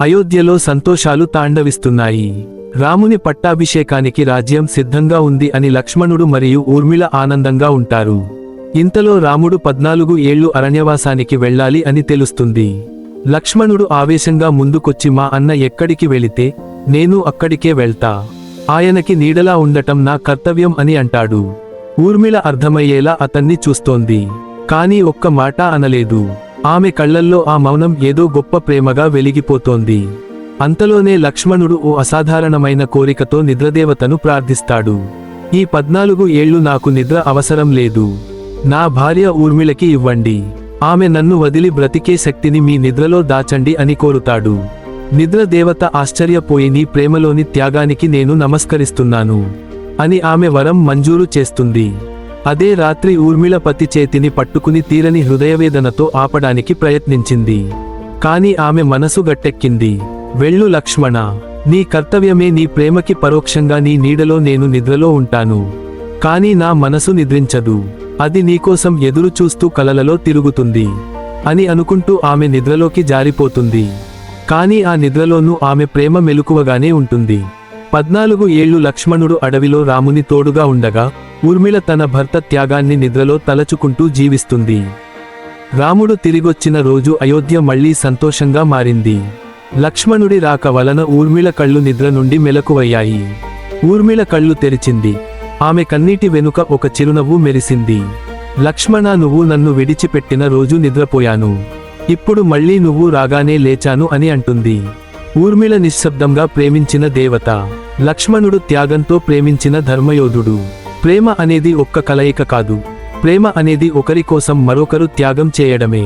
అయోధ్యలో సంతోషాలు తాండవిస్తున్నాయి. రాముని పట్టాభిషేకానికి రాజ్యం సిద్ధంగా ఉంది అని లక్ష్మణుడు మరియు ఊర్మిళ ఆనందంగా ఉంటారు. ఇంతలో రాముడు 14 ఏళ్లు అరణ్యవాసానికి వెళ్ళాలి అని తెలుస్తుంది. లక్ష్మణుడు ఆవేశంగా ముందుకొచ్చి మా అన్న ఎక్కడికి వెళితే నేను అక్కడికే వెళ్తా. ఆయనకి నీడలా ఉండటం నా కర్తవ్యం అని అంటాడు. ఊర్మిళ అర్థమయ్యేలా అతన్ని చూస్తోంది. కానీ ఒక్క మాట అనలేదు. ఆమె కళ్లల్లో ఆ మౌనం ఏదో గొప్ప ప్రేమగా వెలిగిపోతోంది. అంతలోనే లక్ష్మణుడు ఓ అసాధారణమైన కోరికతో నిద్రదేవతను ప్రార్థిస్తాడు. ఈ 14 ఏళ్లు నాకు నిద్ర అవసరం లేదు. నా భార్య ఊర్మిళకి ఇవ్వండి. ఆమె నన్ను వదిలి బ్రతికే శక్తిని మీ నిద్రలో దాచండి అని కోరుతాడు. నిద్రదేవత ఆశ్చర్యపోయి నీ ప్రేమలోని త్యాగానికి నేను నమస్కరిస్తున్నాను అని ఆమె వరం మంజూరు చేస్తుంది. అదే రాత్రి ఊర్మిళ పతి చేతిని పట్టుకుని తీరని హృదయవేదనతో ఆపడానికి ప్రయత్నించింది. కాని ఆమె మనసు గట్టెక్కింది. వెళ్ళు లక్ష్మణ, నీ కర్తవ్యమే నీ ప్రేమకి పరోక్షంగా నీ నీడలో నేను నిద్రలో ఉంటాను. కానీ నా మనసు నిద్రించదు. అది నీకోసం ఎదురు చూస్తూ కలలలో తిరుగుతుంది అని అనుకుంటూ ఆమె నిద్రలోకి జారిపోతుంది. కానీ ఆ నిద్రలోనూ ఆమె ప్రేమ మెలకువగానే ఉంటుంది. 14 ఏళ్లు లక్ష్మణుడు అడవిలో రాముని తోడుగా ఉండగా ఊర్మిళ తన భర్త త్యాగాన్ని నిద్రలో తలచుకుంటూ జీవిస్తుంది. రాముడు తిరిగొచ్చిన రోజు అయోధ్య మళ్లీ సంతోషంగా మారింది. లక్ష్మణుడి రాక వలన ఊర్మిళ కళ్ళు నిద్ర నుండి మెలకువయ్యాయి. ఊర్మిళ కళ్ళు తెరిచింది. ఆమె కన్నీటి వెనుక ఒక చిరునవ్వు మెరిసింది. లక్ష్మణ, నువ్వు నన్ను విడిచిపెట్టిన రోజు నిద్రపోయాను. ఇప్పుడు మళ్లీ నువ్వు రాగానే లేచాను అని అంటుంది. ఊర్మిళ నిశ్శబ్దంగా ప్రేమించిన దేవత. లక్ష్మణుడు త్యాగంతో ప్రేమించిన ధర్మయోధుడు. ప్రేమ అనేది ఒక్క కలయిక కాదు. ప్రేమ అనేది ఒకరి కోసం మరొకరు త్యాగం చేయడమే.